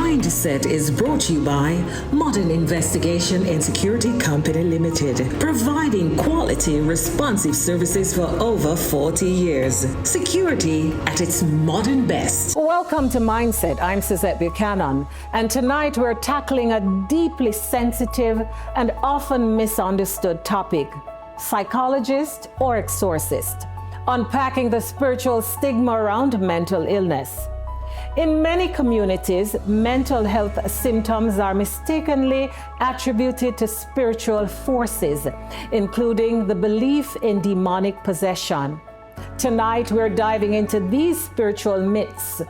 Mindset is brought to you by Modern Investigation and Security Company Limited, providing quality, responsive services for over 40 years. Security at its modern best. Welcome to Mindset. I'm Suzette Buchanan, and tonight we're tackling a deeply sensitive and often misunderstood topic: psychologist or exorcist, unpacking the spiritual stigma around mental illness. In many communities, mental health symptoms are mistakenly attributed to spiritual forces, including the belief in demonic possession. Tonight, we're diving into these spiritual myths,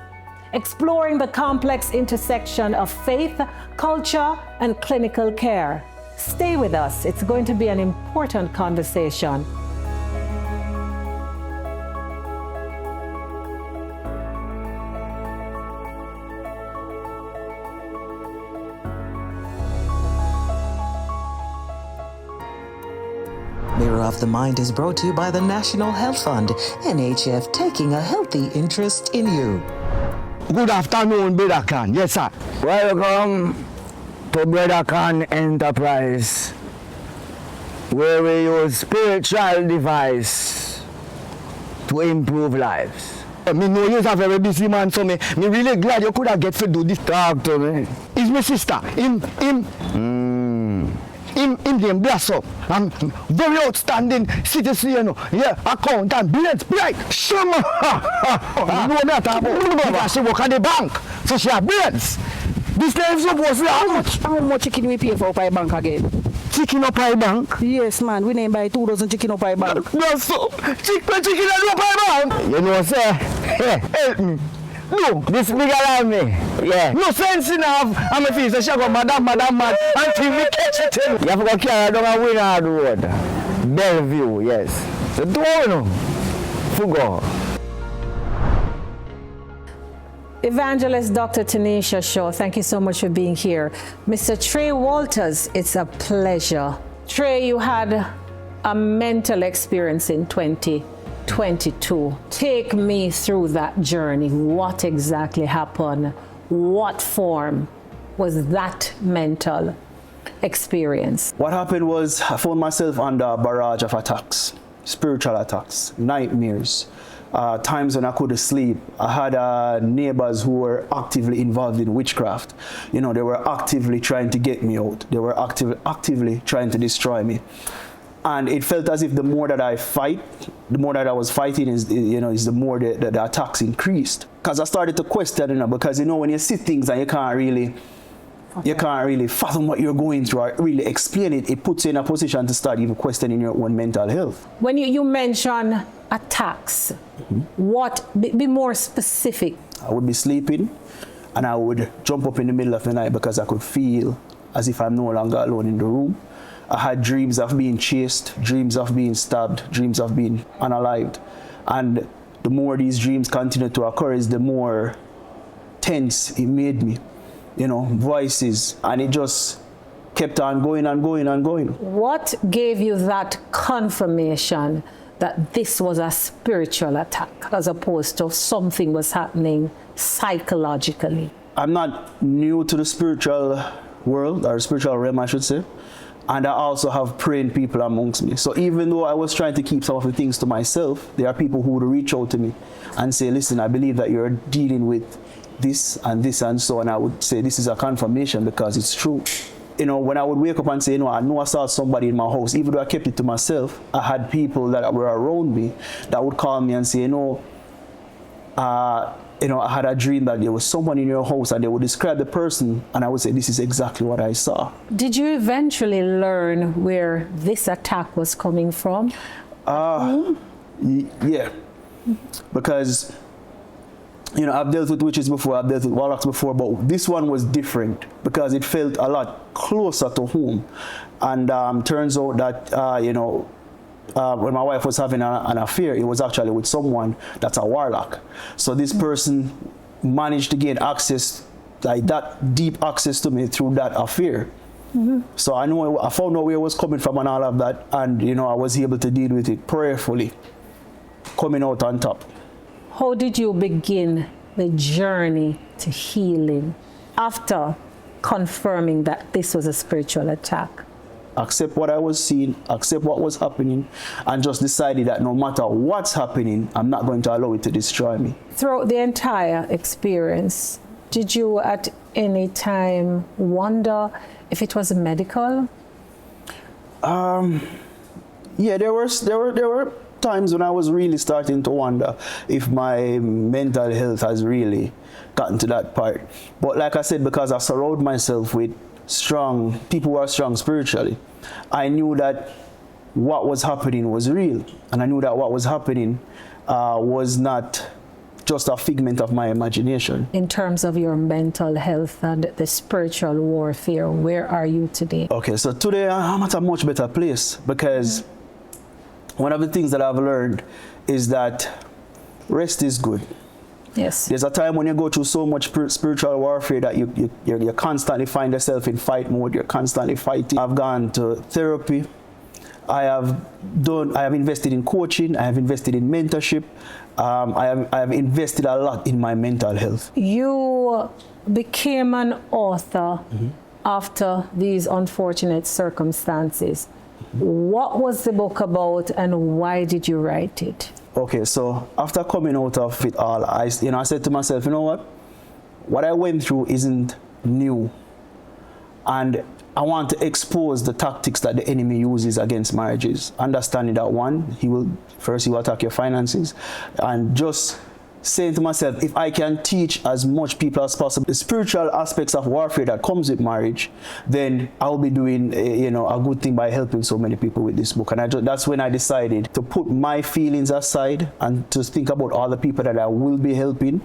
exploring the complex intersection of faith, culture, and clinical care. Stay with us. It's going to be an important conversation. Mirror of the Mind is brought to you by the National Health Fund, NHF, taking a healthy interest in you. Good afternoon, Brother Khan. Yes, sir. Welcome to Brother Khan Enterprise, where we use spiritual device to improve lives. Me know you're a very busy man, so me really glad you could have get to do this. Talk to me. Is my sister. Him bless up. I'm very outstanding citizen, you know. Yeah, accountant, brilliant, bright. Shama! You know that because she work at the bank, so she have brilliance. This life supposed to How much chicken we pay for our bank again? Chicken up our bank? Yes, man. We name buy 2,000 chicken up our bank. That's so. Chicken up our bank. You know, sir. Hey, help me. No, this bigger than me. Yeah. No sense enough. I'm a face. She go, madam, until we catch it. You have to go carry down a winner road. Bellevue, yes. So don't know. Fugo. Evangelist Dr. Tanisha Shaw, thank you so much for being here. Mr. Trey Walters, it's a pleasure. Trey, you had a mental experience in 2022. Take me through that journey. What exactly happened? What form was that mental experience? What happened was I found myself under a barrage of attacks, spiritual attacks, nightmares, times when I couldn't sleep. I had neighbors who were actively involved in witchcraft. You know, they were actively trying to get me out. They were actively trying to destroy me. And it felt as if the more that I fight, the more that I was fighting is the more the attacks increased. Because I started to question, because when you see things and you can't really fathom what you're going through or really explain it, it puts you in a position to start even questioning your own mental health. When you mention attacks, what, be more specific? I would be sleeping and I would jump up in the middle of the night because I could feel as if I'm no longer alone in the room. I had dreams of being chased, dreams of being stabbed, dreams of being unalived. And the more these dreams continued to occur, is the more tense it made me. Voices, and it just kept on going and going and going. What gave you that confirmation that this was a spiritual attack as opposed to something was happening psychologically? I'm not new to the spiritual world, or spiritual realm, I should say. And I also have praying people amongst me. So even though I was trying to keep some of the things to myself, there are people who would reach out to me and say, listen, I believe that you're dealing with this and so on. I would say this is a confirmation because it's true. When I would wake up and say, I know I saw somebody in my house, even though I kept it to myself, I had people that were around me that would call me and say, I had a dream that there was someone in your house, and they would describe the person, and I would say, this is exactly what I saw. Did you eventually learn where this attack was coming from? Yeah. Because, I've dealt with witches before, I've dealt with warlocks before, but this one was different because it felt a lot closer to home. And turns out that, when my wife was having an affair, it was actually with someone that's a warlock. So this person managed to gain access, like that deep access to me through that affair. So I found out where it was coming from and all of that, and I was able to deal with it prayerfully, coming out on top. How did you begin the journey to healing? after confirming that this was a spiritual attack? Accept what I was seeing, accept what was happening, and just decided that no matter what's happening, I'm not going to allow it to destroy me. Throughout the entire experience, did you at any time wonder if it was medical? Yeah, there were times when I was really starting to wonder if my mental health has really gotten to that part. But like I said, because I surround myself with strong people who are strong spiritually, I knew that what was happening was real, and I knew that what was happening was not just a figment of my imagination. In terms of your mental health and the spiritual warfare, where are you today? Okay, so today I'm at a much better place, because one of the things that I've learned is that rest is good. Yes. There's a time when you go through so much spiritual warfare that you constantly find yourself in fight mode. You're constantly fighting. I've gone to therapy. I have invested in coaching. I have invested in mentorship. I have invested a lot in my mental health. You became an author after these unfortunate circumstances. What was the book about, and why did you write it? Okay, so after coming out of it all, I said to myself, you know what I went through isn't new, and I want to expose the tactics that the enemy uses against marriages. Understanding that one, he will attack your finances, and just saying to myself, if I can teach as much people as possible the spiritual aspects of warfare that comes with marriage, then I'll be doing a good thing by helping so many people with this book. And that's when I decided to put my feelings aside and to think about all the people that I will be helping.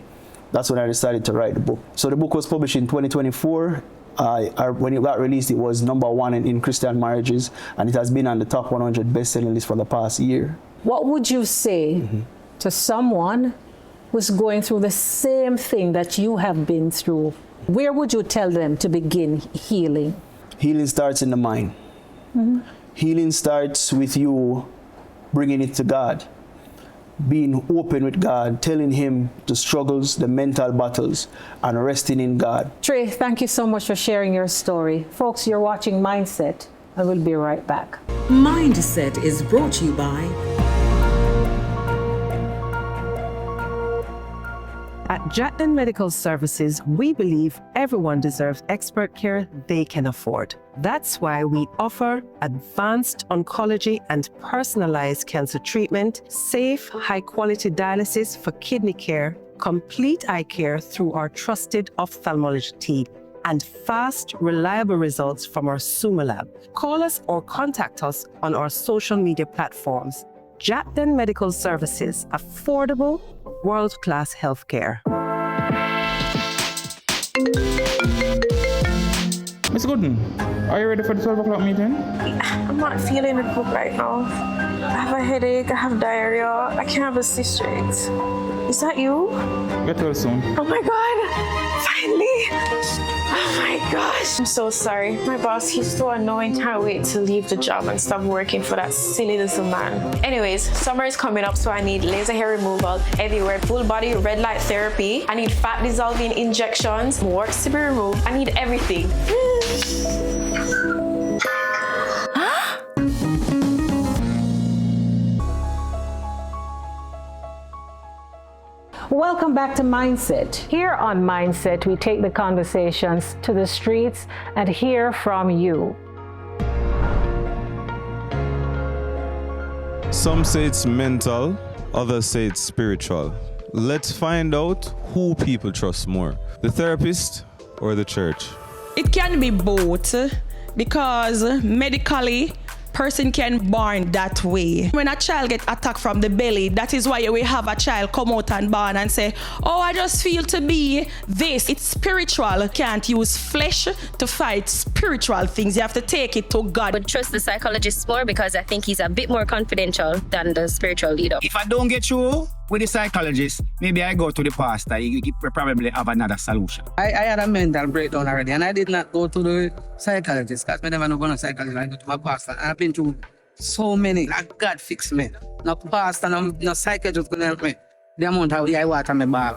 That's when I decided to write the book. So the book was published in 2024. When it got released, it was #1 in Christian marriages, and it has been on the top 100 best-selling list for the past year. What would you say to someone who's going through the same thing that you have been through? Where would you tell them to begin healing? Healing starts in the mind. Healing starts with you bringing it to God, being open with God, telling him the struggles, the mental battles, and resting in God. Trey, thank you so much for sharing your story. Folks, you're watching Mindset, and we'll be right back. Mindset is brought to you by At Jatden Medical Services, we believe everyone deserves expert care they can afford. That's why we offer advanced oncology and personalized cancer treatment, safe, high-quality dialysis for kidney care, complete eye care through our trusted ophthalmology team, and fast, reliable results from our Suma lab. Call us or contact us on our social media platforms. Jatden Medical Services, affordable, world-class healthcare. Miss Gooden, are you ready for the 12 o'clock meeting? I'm not feeling the book right now. I have a headache, I have diarrhea, I can't have a sleep straight. Is that you? Get well soon. Oh my God, finally! Oh my gosh, I'm so sorry. My boss, he's so annoying, can't wait to leave the job and stop working for that silly little man. Anyways, summer is coming up, so I need laser hair removal everywhere, full body red light therapy, I need fat dissolving injections, warts to be removed, I need everything. Welcome back to Mindset. Here on Mindset, we take the conversations to the streets and hear from you. Some say it's mental, others say it's spiritual. Let's find out who people trust more, the therapist or the church. It can be both, because medically, person can born that way. When a child get attacked from the belly, that is why we have a child come out and born and say, oh, I just feel to be this. It's spiritual. Can't use flesh to fight spiritual things. You have to take it to God. But trust the psychologist more, because I think he's a bit more confidential than the spiritual leader. If I don't get you with the psychologist, maybe I go to the pastor. He probably have another solution. I had a mental breakdown already, and I did not go to the psychologist because I never know to psychologist. I go to my pastor. I've been through so many. Like, God fix me. No pastor, no psychiatrist can help me. The amount of I water my bag.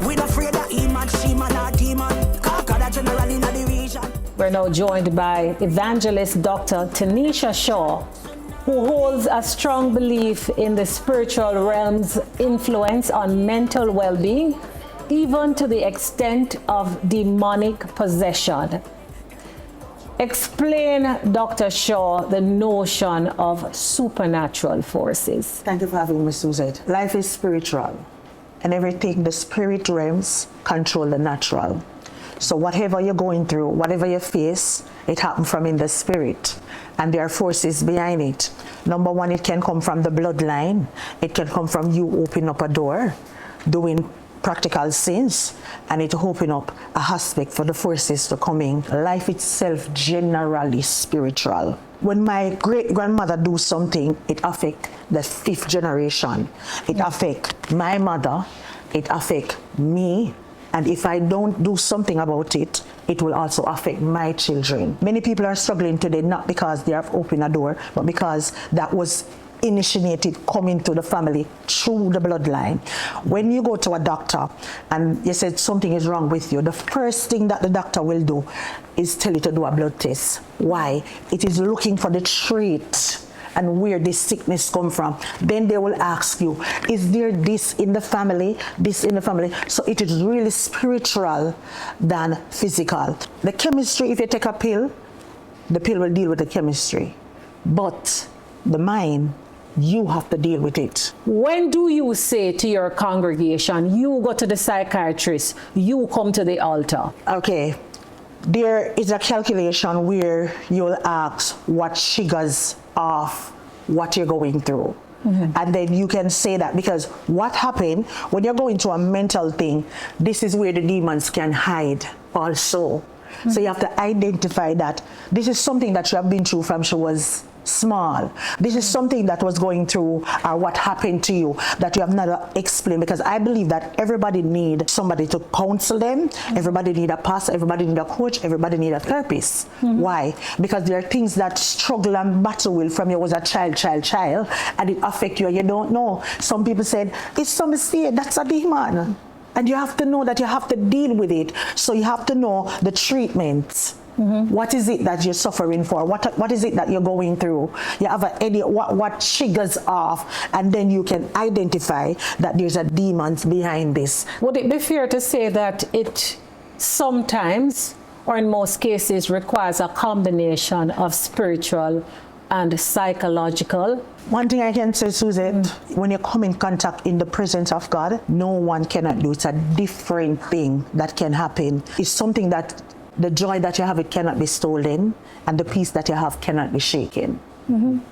We not afraid of him and she man or demon. We're now joined by evangelist Dr. Tanisha Shaw, who holds a strong belief in the spiritual realm's influence on mental well-being, even to the extent of demonic possession. Explain, Dr. Shaw, the notion of supernatural forces. Thank you for having me, Suzette. Life is spiritual, and everything, the spirit realms control the natural. So whatever you're going through, whatever you face, it happened from in the spirit, and there are forces behind it. Number one, it can come from the bloodline. It can come from you opening up a door, doing practical sins, and it open up a aspect for the forces to come in. Life itself generally spiritual. When my great-grandmother do something, it affect the 5th generation. It affect my mother, it affect me, and if I don't do something about it, it will also affect my children. Many people are struggling today, not because they have opened a door, but because that was initiated coming to the family through the bloodline. When you go to a doctor and you said something is wrong with you, the first thing that the doctor will do is tell you to do a blood test. Why? It is looking for the trait and where this sickness come from. Then they will ask you, is there this in the family, this in the family? So it is really spiritual than physical. The chemistry, if you take a pill, the pill will deal with the chemistry. But the mind, you have to deal with it. When do you say to your congregation, you go to the psychiatrist, you come to the altar? Okay, there is a calculation where you'll ask what triggers off what you're going through. And then you can say that, because what happened when you're going through a mental thing, this is where the demons can hide also. So you have to identify that this is something that you have been through from she was small. This is something that was going through or what happened to you that you have not explained, because I believe that everybody need somebody to counsel them. Everybody need a pastor, everybody need a coach, everybody need a therapist. Why? Because there are things that struggle and battle with from you was a child, and it affect you and you don't know. Some people said, it's some mistake, that's a demon. And you have to know that you have to deal with it. So you have to know the treatment. What is it that you're suffering for? What is it that you're going through? You have an idea what triggers off, and then you can identify that there's a demon behind this. Would it be fair to say that it sometimes, or in most cases, requires a combination of spiritual and psychological? One thing I can say, Suzette, when you come in contact in the presence of God, no one cannot do. It's a different thing that can happen. It's something that the joy that you have, it cannot be stolen, and the peace that you have cannot be shaken.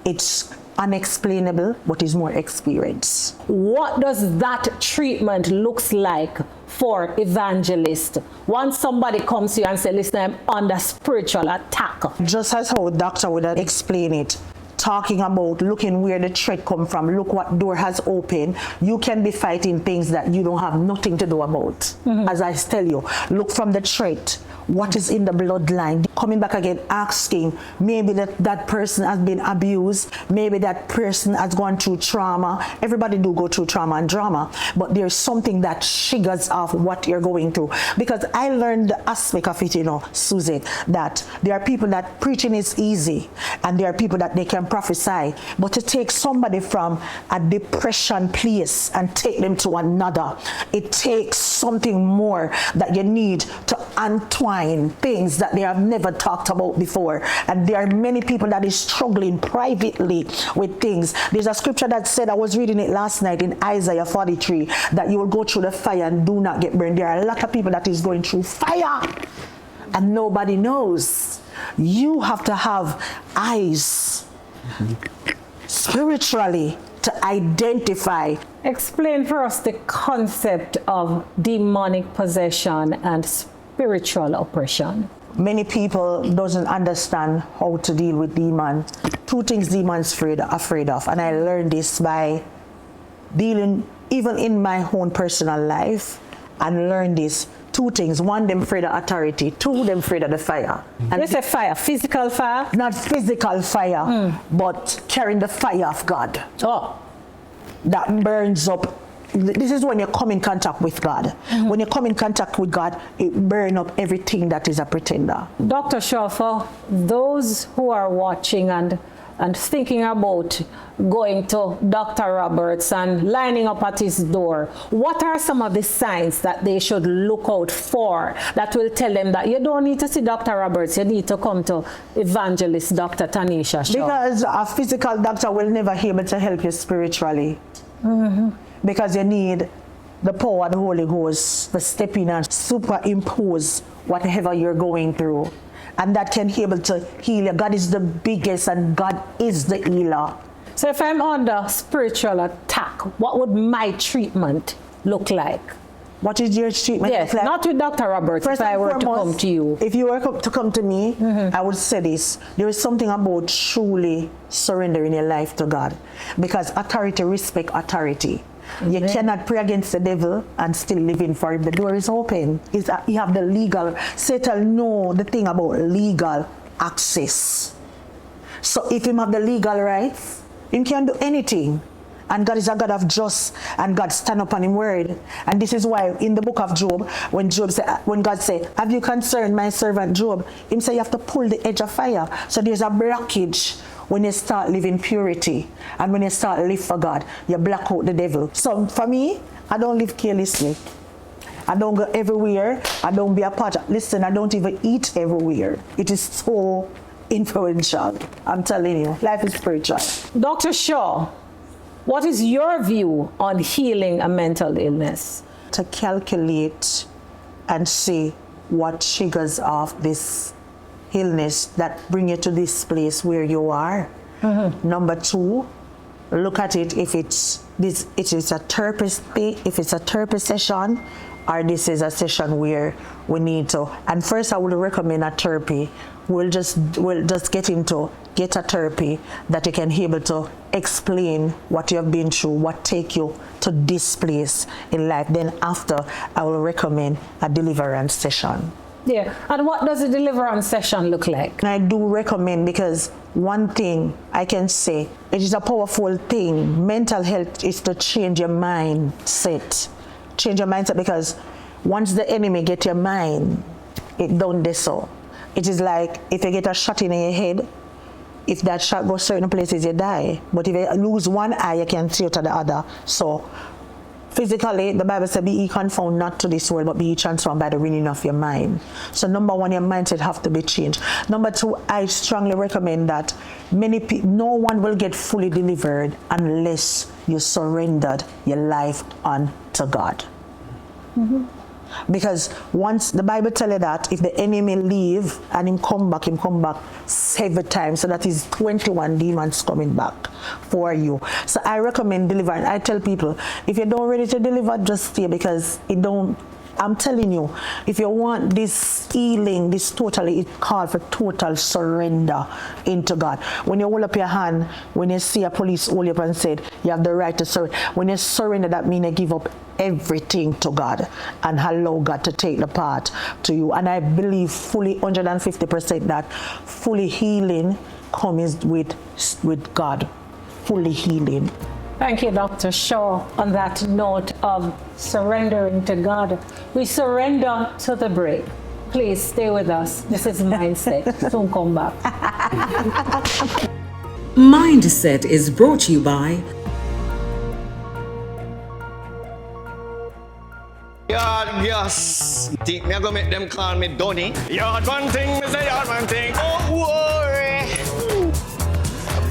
It's unexplainable, but is more experience. What does that treatment looks like for evangelist? Once somebody comes to you and says, listen, I'm under spiritual attack. Just as how doctor would explain it, talking about looking where the threat come from, look what door has opened. You can be fighting things that you don't have nothing to do about. As I tell you, look from the threat. What is in the bloodline? Coming back again, asking, maybe that person has been abused, maybe that person has gone through trauma. Everybody do go through trauma and drama, but there's something that triggers off what you're going through. Because I learned the aspect of it, you know, Susie, that there are people that preaching is easy, and there are people that they can prophesy, but to take somebody from a depression place and take them to another, it takes something more that you need to untwine things that they have never talked about before. And there are many people that is struggling privately with things. There's a scripture that said, I was reading it last night in Isaiah 43, that you will go through the fire and do not get burned. There are a lot of people that is going through fire and nobody knows. You have to have eyes spiritually to identify. Explain for us the concept of demonic possession and spiritual oppression. Many people doesn't understand how to deal with demon. Two things demons afraid of, and I learned this by dealing even in my own personal life, and learn this. Two things. One, them afraid of authority. Two, them afraid of the fire. And you say fire, physical fire? Not physical fire, but carrying the fire of God. Oh. That burns up this is when you come in contact with God. When you come in contact with God, it burns up everything that is a pretender. Dr. Shaw, for those who are watching and thinking about going to Dr. Roberts and lining up at his door, what are some of the signs that they should look out for that will tell them that you don't need to see Dr. Roberts, you need to come to evangelist Dr. Tanisha Shaw? Because a physical doctor will never be able to help you spiritually. Because you need the power of the Holy Ghost to step in and superimpose whatever you're going through. And that can be able to heal you. God is the biggest and God is the healer. So if I'm under spiritual attack, what would my treatment look like? What is your treatment Yes, look like? not with Dr. Roberts. First if I were to come to you. If you were to come to me, I would say this. There is something about truly surrendering your life to God. Because authority respect authority. You cannot pray against the devil and still live in for him. The door is open. You have the legal. Satan know the thing about legal access. So if him have the legal rights, him can do anything. And God is a God of justice, and God stand up on his word. And this is why in the book of Job, when God said, have you concerned my servant Job? Him say you have to pull the edge of fire. So there's a blockage when you start living purity. And when you start live for God, you block out the devil. So for me, I don't live carelessly. I don't go everywhere. I don't be a part of, listen, I don't even eat everywhere. It is so influential. I'm telling you, life is spiritual. Dr. Shaw, what is your view on healing a mental illness? To calculate and see what triggers off this illness that bring you to this place where you are. Number two, look at it if it is a therapy session, or this is a session where we need to. And first, I would recommend a therapy. We'll just get a therapy that you can be able to explain what you have been through, what take you to this place in life. Then after, I will recommend a deliverance session. Yeah, and what does a deliverance session look like? I do recommend, because one thing I can say, it is a powerful thing. Mental health is to change your mindset. Change your mindset, because once the enemy get your mind, it don't do so. It is like if you get a shot in your head, if that shot goes certain places, you die. But if you lose one eye, you can see to the other. So physically, the Bible says, be ye conformed not to this world, but be ye transformed by the renewing of your mind. So number one, your mindset have to be changed. Number two, I strongly recommend that no one will get fully delivered unless you surrendered your life unto God. Because once the Bible tells you that if the enemy leave and him come back 7 times, so that is 21 demons coming back for you. So I recommend deliverance. I tell people, if you don't ready to deliver, just stay, because I'm telling you, if you want this healing, this totally, it calls for total surrender into God. When you hold up your hand, when you see a police hold you up and said, you have the right to surrender. When you surrender, that means you give up everything to God and allow God to take the part to you. And I believe fully 150% that fully healing comes with God. Fully healing. Thank you, Dr. Shaw. On that note of surrendering to God, we surrender to the break. Please stay with us. This is Mindset. Soon come back. Mindset is brought to you by Yard gas. Think me go make them call me Donny. Yard one thing, me say yard one thing. Don't worry.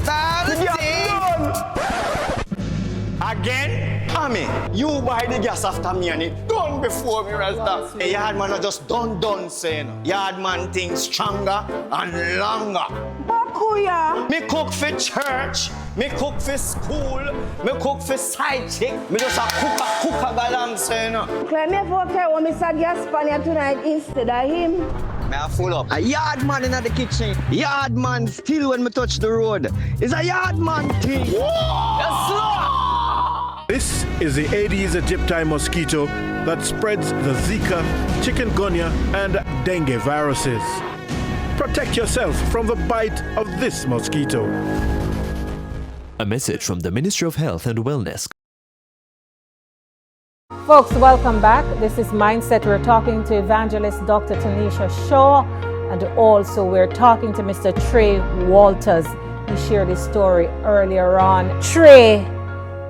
Bad again, Ami, you buy the gas after me and it done before me, Rasta. A yard man just done saying. Yard man things stronger and longer. Bakuya. Me cook for church, me cook for school, me cook for side chick. Me just a cook a galang saying. Claim me for okay when me say gas pan tonight instead of him. Me a full up. A yard man in the kitchen. Yard man still when me touch the road. It's a yard man thing. Yes, sir. This is the Aedes aegypti mosquito that spreads the Zika, chikungunya, and dengue viruses. Protect yourself from the bite of this mosquito. A message from the Ministry of Health and Wellness. Folks, welcome back. This is Mindset. We're talking to evangelist Dr. Tanisha Shaw, and also we're talking to Mr. Trey Walters. He shared his story earlier on. Trey,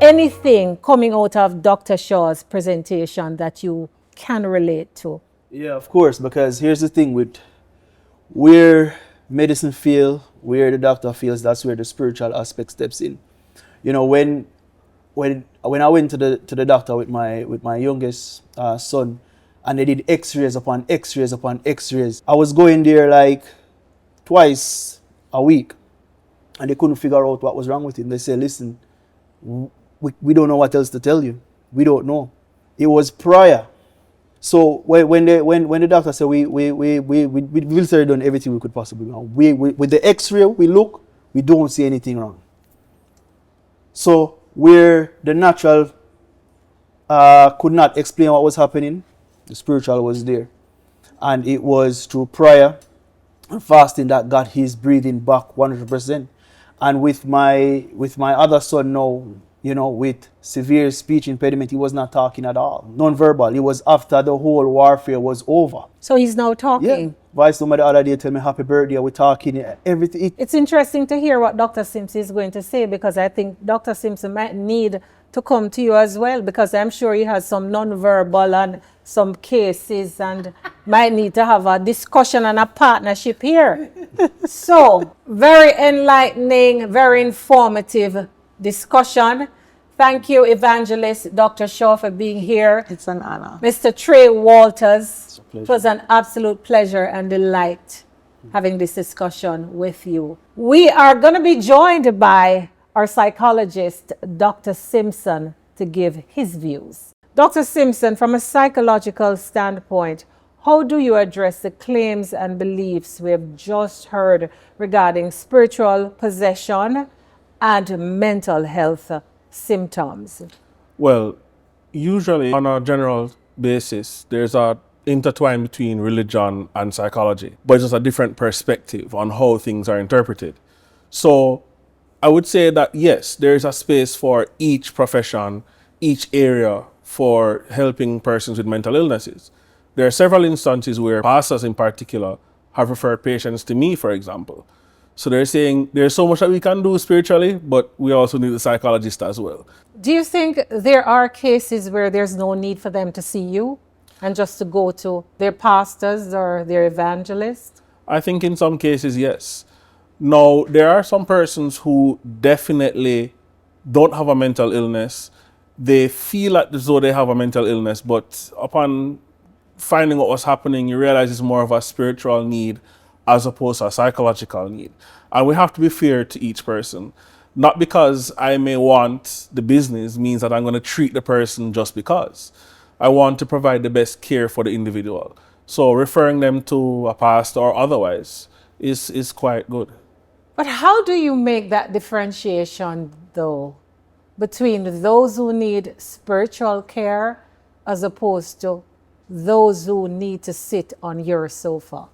anything coming out of Dr. Shaw's presentation that you can relate to? Yeah, of course, because here's the thing with where medicine feel, where the doctor feels, that's where the spiritual aspect steps in. You know, when I went to the doctor with my youngest son, and they did X-rays upon X-rays upon X-rays, I was going there like twice a week, and they couldn't figure out what was wrong with him. They said, "Listen, we don't know what else to tell you. We don't know." It was prior. So when the doctor said we literally done everything we could possibly do. We with the X-ray we look, we don't see anything wrong. So where the natural could not explain what was happening, the spiritual was there, and it was through prayer and fasting that got his breathing back 100%. And with my other son now, you know, with severe speech impediment, he was not talking at all, non-verbal. It was after the whole warfare was over. So he's now talking. Yeah. Vice the other day tell me happy birthday. We're talking everything. It's interesting to hear what Dr. Simpson is going to say, because I think Dr. Simpson might need to come to you as well, because I'm sure he has some non-verbal and some cases and might need to have a discussion and a partnership here. So, very enlightening, very informative discussion. Thank you, Evangelist Dr. Shaw, for being here. It's an honor. Mr. Trey Walters, it was an absolute pleasure and delight having this discussion with you. We are going to be joined by our psychologist, Dr. Simpson, to give his views. Dr. Simpson, from a psychological standpoint, how do you address the claims and beliefs we have just heard regarding spiritual possession and mental health symptoms? Well, usually on a general basis, there's a intertwine between religion and psychology, but it's just a different perspective on how things are interpreted. So I would say that yes, there is a space for each profession, each area for helping persons with mental illnesses. There are several instances where pastors in particular have referred patients to me, for example. So they're saying there's so much that we can do spiritually, but we also need a psychologist as well. Do you think there are cases where there's no need for them to see you and just to go to their pastors or their evangelists? I think in some cases, yes. Now, there are some persons who definitely don't have a mental illness. They feel as though they have a mental illness, but upon finding what was happening, you realize it's more of a spiritual need as opposed to a psychological need. And we have to be fair to each person. Not because I may want the business means that I'm going to treat the person just because. I want to provide the best care for the individual. So referring them to a pastor or otherwise is quite good. But how do you make that differentiation, though, between those who need spiritual care as opposed to those who need to sit on your sofa?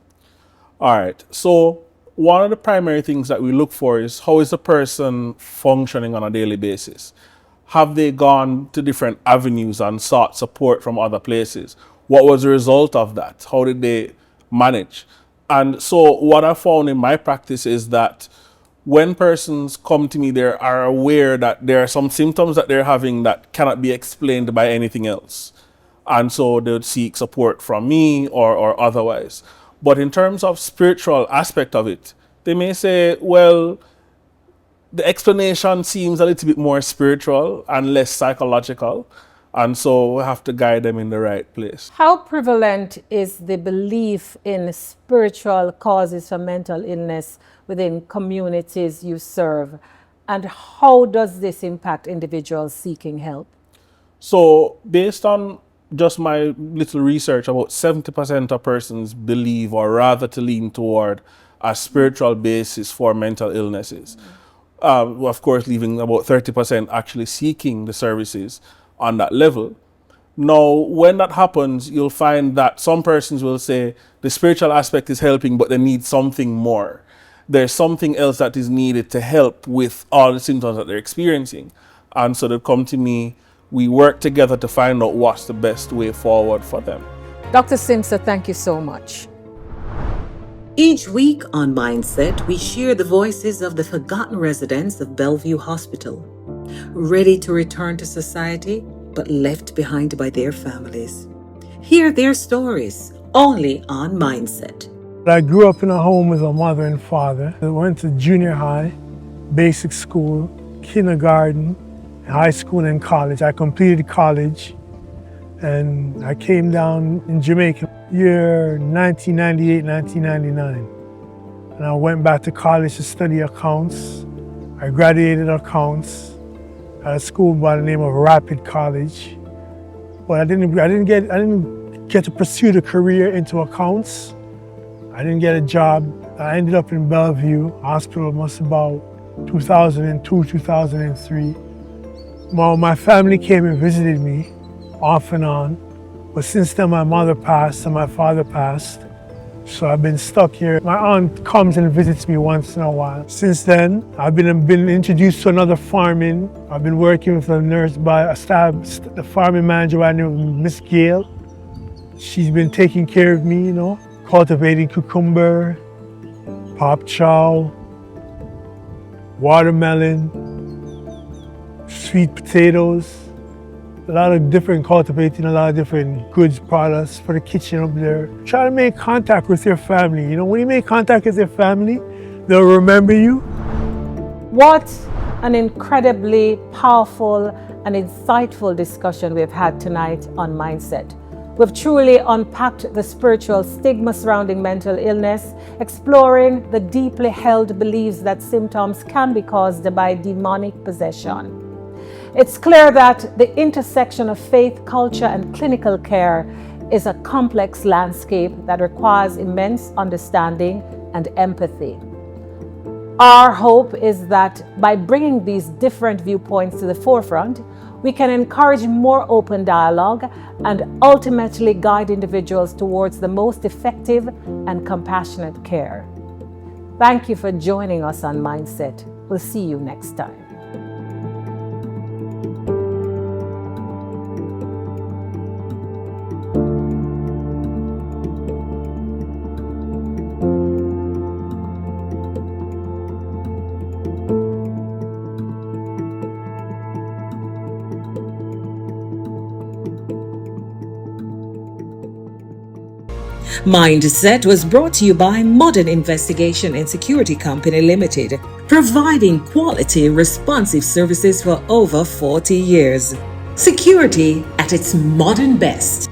All right. So one of the primary things that we look for is how is the person functioning on a daily basis? Have they gone to different avenues and sought support from other places? What was the result of that? How did they manage? And so what I found in my practice is that when persons come to me, they are aware that there are some symptoms that they're having that cannot be explained by anything else. And so they would seek support from me or otherwise. But in terms of spiritual aspect of it, they may say, well, the explanation seems a little bit more spiritual and less psychological. And so we have to guide them in the right place. How prevalent is the belief in spiritual causes for mental illness within communities you serve? And how does this impact individuals seeking help? So based on just my little research, about 70% of persons believe or rather to lean toward a spiritual basis for mental illnesses. Of course, leaving about 30% actually seeking the services on that level. Now, when that happens, you'll find that some persons will say the spiritual aspect is helping, but they need something more. There's something else that is needed to help with all the symptoms that they're experiencing. And so they come to me we work together to find out what's the best way forward for them. Dr. Simpson, thank you so much. Each week on Mindset, we share the voices of the forgotten residents of Bellevue Hospital, ready to return to society but left behind by their families. Hear their stories only on Mindset. I grew up in a home with a mother and father. I went to junior high, basic school, kindergarten, high school and college. I completed college and I came down in Jamaica year 1998, 1999. And I went back to college to study accounts. I graduated accounts at a school by the name of Rapid College. But I didn't get to pursue the career into accounts. I didn't get a job. I ended up in Bellevue Hospital most about 2002, 2003. My family came and visited me off and on. But since then my mother passed and my father passed. So I've been stuck here. My aunt comes and visits me once in a while. Since then, I've been introduced to another farming. I've been working with a nurse the farming manager by the name of Miss Gail. She's been taking care of me, cultivating cucumber, pop chow, watermelon, sweet potatoes, cultivating a lot of different goods, products for the kitchen up there. Try to make contact with your family. When you make contact with your family, they'll remember you. What an incredibly powerful and insightful discussion we've had tonight on Mindset. We've truly unpacked the spiritual stigma surrounding mental illness, exploring the deeply held beliefs that symptoms can be caused by demonic possession. It's clear that the intersection of faith, culture, and clinical care is a complex landscape that requires immense understanding and empathy. Our hope is that by bringing these different viewpoints to the forefront, we can encourage more open dialogue and ultimately guide individuals towards the most effective and compassionate care. Thank you for joining us on Mindset. We'll see you next time. Mindset was brought to you by Modern Investigation and Security Company Limited, providing quality, responsive services for over 40 years. Security at its modern best.